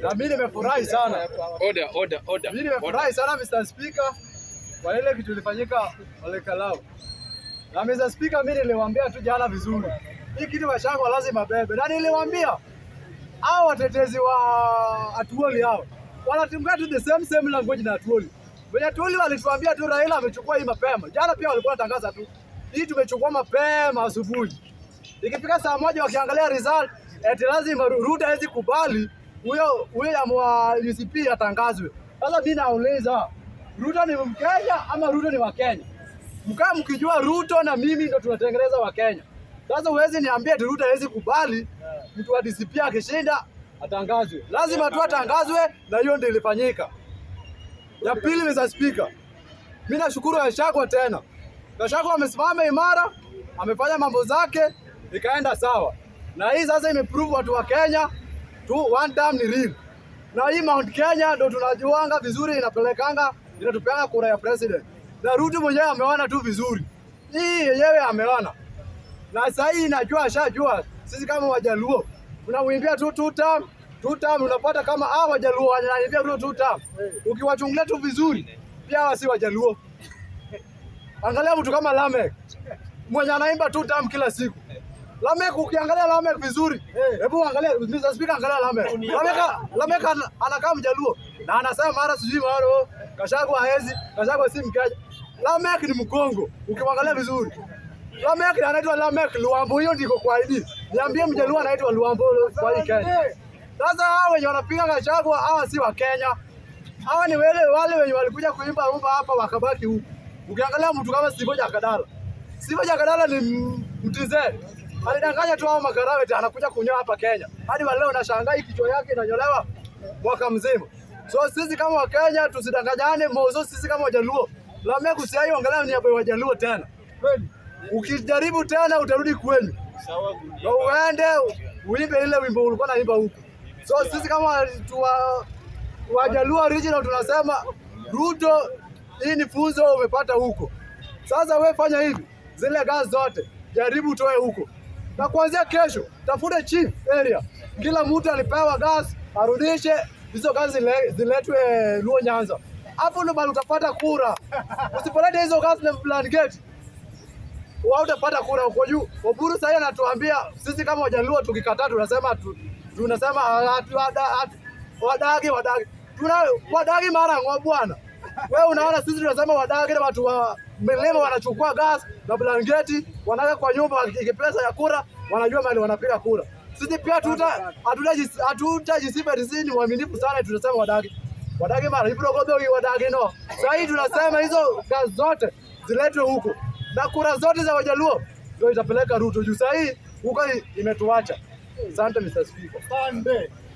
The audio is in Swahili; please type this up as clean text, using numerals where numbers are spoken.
Na mimi nimefurahi sana. Order. Mimi nimefurahi sana Mr. Speaker kwa ile kitu ilifanyika wale Kalau. Na Mr. Speaker, mimi niliwaambia tu jana vizuri. Hii kitu Gachagua lazima bebe. Na niliwaambia hao watetezi wa Atuoli hao wanatumia tu the same language na Atuoli. Wenye Atuoli walituambia tu Raila amechukua hii mapema. Jana pia walikuwa wanatangaza tu hii tumechukua mapema asubuhi. Ikifika saa moja wakiangalia result eti lazima Ruto hawezi kubali huyo wa UCP atangazwe. Sasa mimi nauliza, Ruto ni Mkenya ama Ruto ni wa Kenya? Mkaa mkijua Ruto na mimi ndo tunatengeneza wa Kenya. Sasa huwezi niambie eti Ruto hawezi kubali mtu wa DCP akishinda atangazwe. Lazima tu atangazwe, na hiyo ndio ilifanyika. Ya pili, Mr. Speaker, mimi nashukuru Gachagua tena. Gachagua amesimama imara, amefanya mambo zake ikaenda sawa. Na hii sasa imeprove watu wa Kenya tu one time ni real. Na hii Mount Kenya ndo tunajuanga vizuri inatupeanga kura ya president. Na Ruto mwenyewe ameona tu vizuri. Hii yenyewe ameona. Na sasa hii najua ashajua sisi kama Wajaluo tunamwimbia tu two term unapata kama hao Wajaluo wananiambia tu two term. Ukiwachungulia tu vizuri pia wasi Wajaluo. Angalia mtu kama Lamek mwenye anaimba two term kila siku. Lamek, ukiangalia Lamek vizuri, hebu angalia Mr. Speaker, angalia Lamek. Lamek anakaa Mjaluo na anasema mara sijui mara Gachagua hawezi, Gachagua si Mkenya. Lamek ni Mkongo ukimwangalia vizuri. Lamek anaitwa Lamek Luambo, hiyo ndiko kwa ID. Niambie Mjaluo anaitwa Luambo kwa hii Kenya. Sasa hao wenye wanapiga Gachagua hawa si wa Kenya. Hawa ni wale wenye walikuja kuimba rumba hapa wakabaki huku. Ukiangalia mtu kama Steve Jakadala ni mtizeni. Alidanganya tu hao makarawe anakuja kunyoa hapa Kenya. Hadi leo nashangaa kichwa yake inanyolewa mwaka mzima. So sisi kama wa Kenya tusidanganyane, mozo sisi kama Wajaluo. Lamek usiai angalau ni ya Wajaluo tena. Kweli. Ukijaribu tena utarudi kwenu. Sawa. Na uende uimbe ile wimbo ulikuwa unaimba huko. So sisi kama Wajaluo original tunasema Ruto, hii ni funzo umepata huko. Sasa wewe fanya hivi. Zile gas zote jaribu utoe huko. Na kuanzia kesho tafuta chief area. Kila mtu alipewa gas arudishe hizo gas ziletwe Luo Nyanza. Hapo ndo bado utapata kura. Usipoleta hizo gas na plan gate, wao utapata kura huko juu. Oburu sasa anatuambia sisi kama Wajaluo tukikataa tunasema wadagi. Wadagi mara ngwa bwana. Wewe unaona sisi tunasema wadagi na watu wa milima wanachukua gas na blanketi wanaweka kwa nyumba, ikipesa ya kura wanajua mali wanapiga kura. Sisi pia hatutajisifa ni waaminifu sana, tunasema wadagi mara hivyo gobe wadagi no. Sasa hii tunasema hizo gas zote ziletwe huko na kura zote za Wajaluo ndio itapeleka Ruto juu. Sasa hii huko imetuacha. Asante Mr. Speaker. Asante.